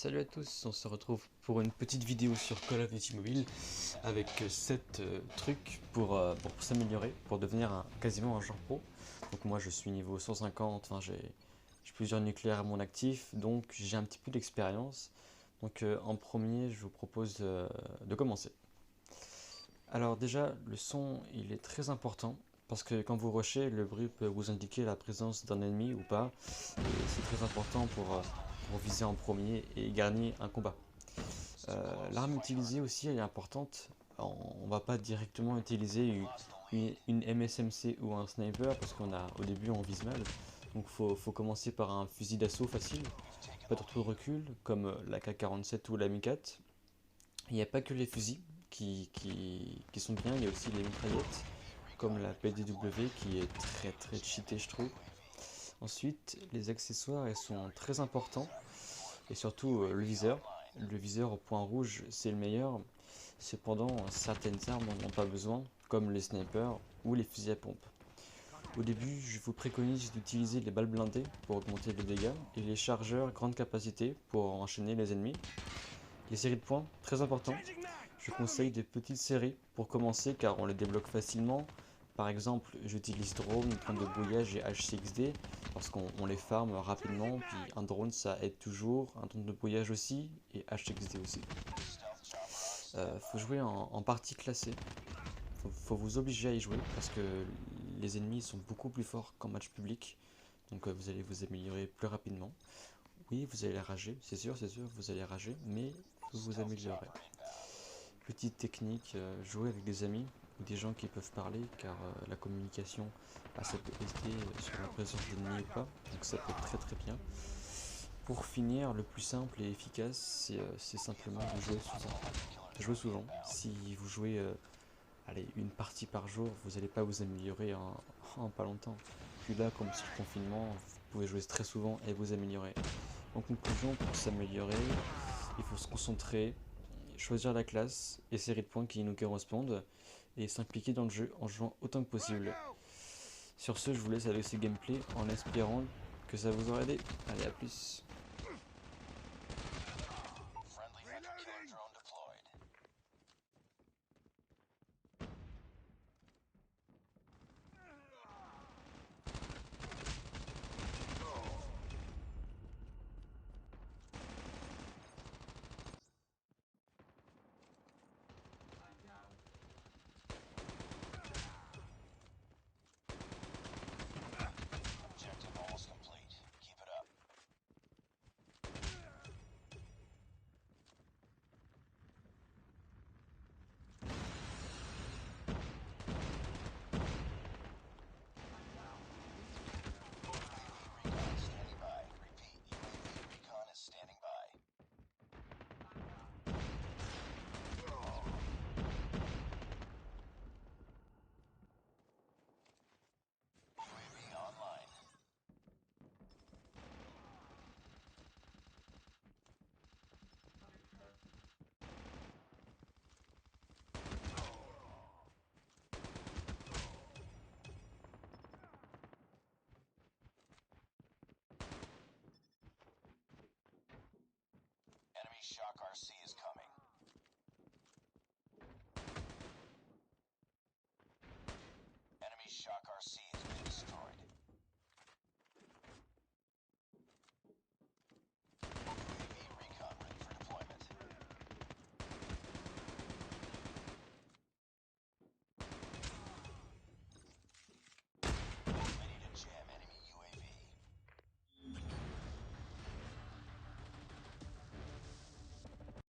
Salut à tous, on se retrouve pour une petite vidéo sur Call of Duty Mobile avec 7 trucs pour s'améliorer, pour devenir quasiment un joueur pro. Donc moi je suis niveau 150, enfin j'ai plusieurs nucléaires à mon actif, donc j'ai un petit peu d'expérience. Donc en premier je vous propose de commencer. Alors déjà le son il est très important parce que quand vous rushez, le bruit peut vous indiquer la présence d'un ennemi ou pas, et c'est très important pour viser en premier et gagner un combat. L'arme utilisée aussi elle est importante. On va pas directement utiliser une MSMC ou un sniper parce au début on vise mal. Donc faut commencer par un fusil d'assaut facile, pas trop de recul comme la K47 ou la Mi-4. Il n'y a pas que les fusils qui sont bien, il y a aussi les mitraillettes comme la PDW qui est très cheatée je trouve. Ensuite, les accessoires ils sont très importants et surtout le viseur. Le viseur au point rouge c'est le meilleur. Cependant, certaines armes n'en ont pas besoin, comme les snipers ou les fusils à pompe. Au début, je vous préconise d'utiliser les balles blindées pour augmenter les dégâts et les chargeurs grande capacité pour enchaîner les ennemis. Les séries de points, très important. Je conseille des petites séries pour commencer car on les débloque facilement. Par exemple, j'utilise drone, point de brouillage et HCXD parce qu'on les farm rapidement. Puis un drone ça aide toujours, un drone de brouillage aussi et HCXD aussi. Faut jouer en partie classée. Faut vous obliger à y jouer parce que les ennemis sont beaucoup plus forts qu'en match public. Donc vous allez vous améliorer plus rapidement. Oui, vous allez rager, c'est sûr, vous allez rager, mais vous vous améliorez. Petite technique, jouer avec des amis ou des gens qui peuvent parler car la communication ça peut aider sur la présence d'ennemis ou pas. Donc ça peut être très bien. Pour finir, le plus simple et efficace, c'est simplement de jouer souvent. Jouer souvent. Si vous jouez allez, une partie par jour, vous n'allez pas vous améliorer en pas longtemps. Puis là, comme c'est le confinement, vous pouvez jouer très souvent et vous améliorer. En conclusion, pour s'améliorer, il faut se concentrer, choisir la classe et série de points qui nous correspondent et s'impliquer dans le jeu en jouant autant que possible. Sur ce, je vous laisse avec ce gameplay en espérant que ça vous aura aidé. Allez, à plus.